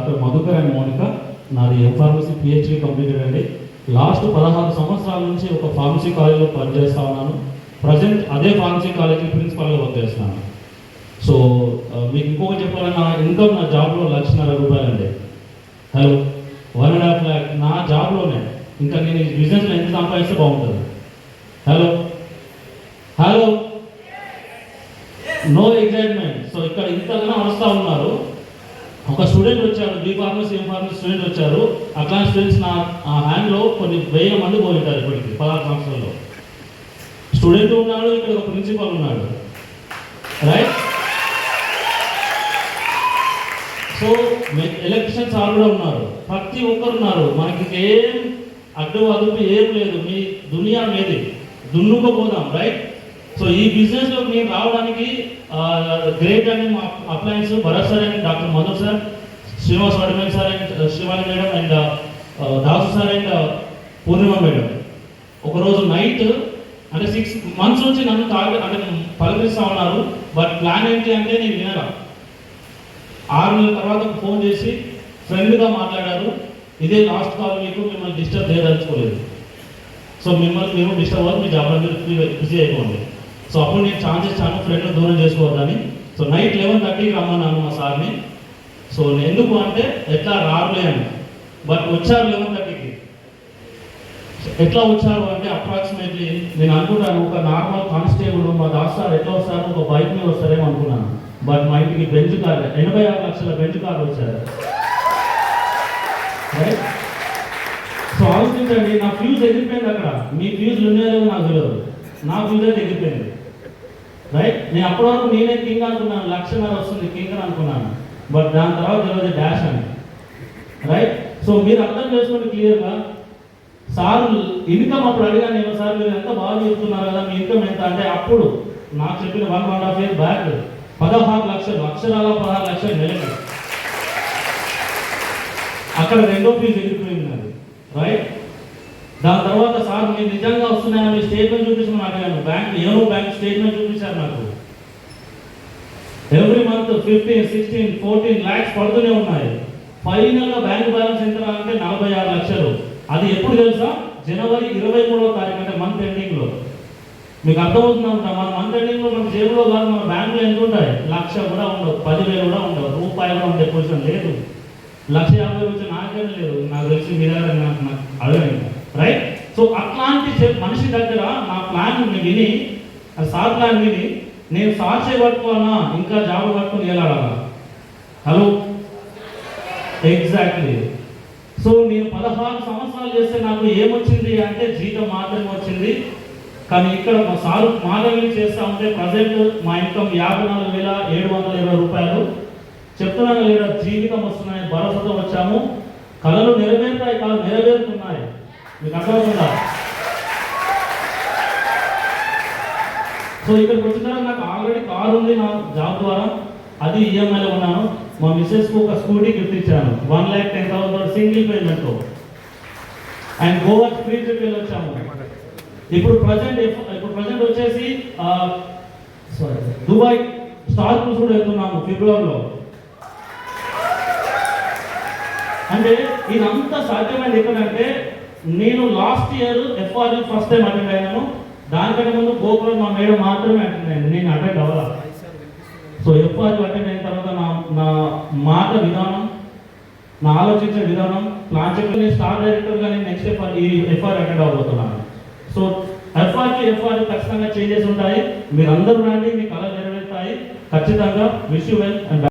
Doctor Madhukar and Monika. నాది M pharmacy PhD completed అండి. Last 16 సంవత్సరాల నుంచి ఒక ఫార్మసీ కాలేజ్లో పనిచేస్తా ఉన్నాను. ప్రజెంట్ అదే ఫార్మసీ కాలేజ్కి ప్రిన్సిపాల్గా వర్క్ చేస్తున్నాను. సో మీకు ఇంకొకటి చెప్పాలని, నా ఇన్కమ్ నా జాబ్లో 1,50,000 అండి. హలో, 1.5 lakh నా జాబ్లోనే. ఇంకా నేను ఈ బిజినెస్లో ఎంత సంపాదిస్తే బాగుంటుంది? Hello hello, no excitement. So ఇక్కడ ఇంతగానో వస్తూ ఉన్నారు. ఒక స్టూడెంట్ వచ్చారు, B pharmacy M pharmacy student వచ్చారు. అట్లాంటి స్టూడెంట్స్ నా హ్యాండ్లో కొన్ని 1000 మంది పోయింటారు ఇప్పటికి 16 సంవత్సరాల్లో. స్టూడెంట్ ఉన్నాడు, ఇక్కడ ఒక ప్రిన్సిపల్ ఉన్నాడు, రైట్? సో ఎలక్ట్రిషియన్స్ ఆల్ కూడా ఉన్నారు, ప్రతి ఒక్కరు ఉన్నారు. మనకి ఏం అడ్డు అదుపు ఏం లేదు. మీ దునియా మీది, దున్నుకోపోదాం, రైట్? సో ఈ బిజినెస్లో నేను రావడానికి గ్రేట్ అండ్ మా appliance Bharat sir and doctor Madhu sir, Srinivas Vadamel sir and Shivani madam and Dasu sir and Purnima madam. ఒకరోజు నైట్ అంటే 6 months నుంచి నన్ను అంటే పలకరిస్తూ ఉన్నారు. బట్ ప్లాన్ ఏంటి అంటే నేను వినరా. 6 నెలల తర్వాత ఫోన్ చేసి ఫ్రెండ్గా మాట్లాడారు. ఇదే లాస్ట్ కాల్, మీకు మిమ్మల్ని డిస్టర్బ్ చేయదలుచుకోలేదు. సో మిమ్మల్ని మేము డిస్టర్బ్ అవ్వదు, మీ జాబ్లో మీరు బిజీ అయిపోండి. సో అప్పుడు నేను ఛాన్స్ ఇచ్చాను ఫ్రెండ్ దూరం చేసుకోవద్దని. సో నైట్ 11:30కి రమ్మన్నాను మా సార్ని. సో ఎందుకు అంటే ఎట్లా రారులే అని. బట్ వచ్చారు 11:30కి. ఎట్లా వచ్చారు అంటే అప్రాక్సిమేట్లీ నేను అనుకుంటాను ఒక నార్మల్ కానిస్టేబుల్ మా దాస్ సార్ ఎట్లా వస్తారు, ఒక బైక్ మీద వస్తారేమో అనుకున్నాను. బట్ మా ఇంటికి బెంచ్ కార్, 86 లక్షల బెంచ్ కార్ వచ్చారు, రైట్? సో ఆలోచించండి, నా ఫ్యూజ్ ఎగిరిపోయింది అక్కడ. మీ ఫ్యూజ్లు ఉన్నాయో నాకు తెలియదు, నా ఫ్యూజ్ అయితే ఎగిరిపోయింది, రైట్? నేను అప్పటి వరకు నేనే కింగ్ అనుకున్నాను, 1,00,000 వస్తుంది కింగ్ అని అనుకున్నాను. బట్ దాని తర్వాత తెలియదు డాష్ అని, రైట్? సో మీరు అర్థం చేసుకోండి క్లియర్గా. సార్ ఇన్కమ్ అప్పుడు అడిగాను నేను, సార్ మీరు ఎంత బాగా చెప్తున్నారు కదా, మీ ఇన్కమ్ ఎంత అంటే అప్పుడు నాకు చెప్పిన 1.5 years బ్యాక్ 16 లక్షలు, అక్షరాల 16 లక్షలు నెలకి. అక్కడ రెండో ఫీజు ఎగిరిపోయింది అది, రైట్? దాని తర్వాత సార్ మీరు నిజంగా వస్తున్నాయని మీ స్టేట్మెంట్ చూపించమని అడిగాను. బ్యాంక్ ఏమో బ్యాంక్ స్టేట్మెంట్ చూపించారు నాకు. ఎవ్రీ మంత్ 15, 16, 14 lakhs పడుతూనే ఉన్నాయి. ఫైనల్గా బ్యాంక్ బ్యాలెన్స్ ఎంత అంటే 46 లక్షలు. అది ఎప్పుడు తెలుసా? జనవరి 23వ తారీఖు, అంటే మంత్ ఎండింగ్లో. మీకు అర్థమవుతుందంట, మన మంత్ ఎండింగ్లో మన జేబులో కాదు, మన బ్యాంకులో ఎంత ఉంటాయి? 1,00,000 కూడా ఉండవు, 10,000 కూడా ఉండవు, రూపాయి కూడా ఉండే పొజిషన్ లేదు. 1,50,000 వచ్చి నాకేం లేదు, నాకు తెలిసి మీ దగ్గర నాకు అడగండి, రైట్? సో అట్లాంటి మనిషి దగ్గర నా ప్లాన్ విని, సార్ ప్లాన్ విని నేను సార్ చేయబట్టుకోవాలా, ఇంకా జాబ్ పట్టుకొని వెళ్ళాలా? Hello, exactly. సో నేను 16 సంవత్సరాలు చేస్తే నాకు ఏమొచ్చింది అంటే జీతం మాత్రమే వచ్చింది. కానీ ఇక్కడ మా సారు మాధవి చేస్తూ ఉంటే ప్రజెంట్ మా ఇన్కమ్ 54,720 రూపాయలు. చెప్తున్నాను లేదా, జీవితం వస్తున్నాయి, భరోసాతో వచ్చాము. కళలు నెరవేరుతాయి కాదు, నెరవేరుతున్నాయి. మీకు అర్థమవుతుందా? సో ఇక్కడికి వచ్చిన తర్వాత నాకు ఆల్రెడీ కార్ ఉంది నా జాబ్ ద్వారా, అది ఈఎంఐలో ఉన్నాను. మా మిస్సెస్కు ఒక స్కూటీ గిఫ్ట్ ఇచ్చాను, 1,10,000 సింగిల్ పేమెంట్తో. అండ్ గోవా ఫ్రీ ట్రిప్ వెళ్ళి వచ్చాము. ఇప్పుడు ప్రజెంట్ వచ్చేసి దుబాయ్ స్టార్ క్రూజ్ కూడా వెళ్తున్నాము ఫిబ్రవరిలో. అంటే ఇదంతా సాధ్యమైంది ఎక్కడంటే, నేను last year FRU first time attend అయ్యాను. దానికంటే ముందు గోకులం మా మేడం మాత్రమే అటెండ్ అయ్యింది, నేను అటెండ్ అవ్వాలా. సో FRU అటెండ్ అయిన తర్వాత నా మాట విధానం, నా ఆలోచించే విధానం, ప్లాన్ చెప్పి నేను స్టార్ డైరెక్టర్గా నేను నెక్స్ట్ FRU అటెండ్ అవ్వబోతున్నాను. సో FRU ఖచ్చితంగా చేంజెస్ ఉంటాయి. మీరు అందరూ రండి, మీ కళలు నెరవేరుతాయి ఖచ్చితంగా. Wish you well and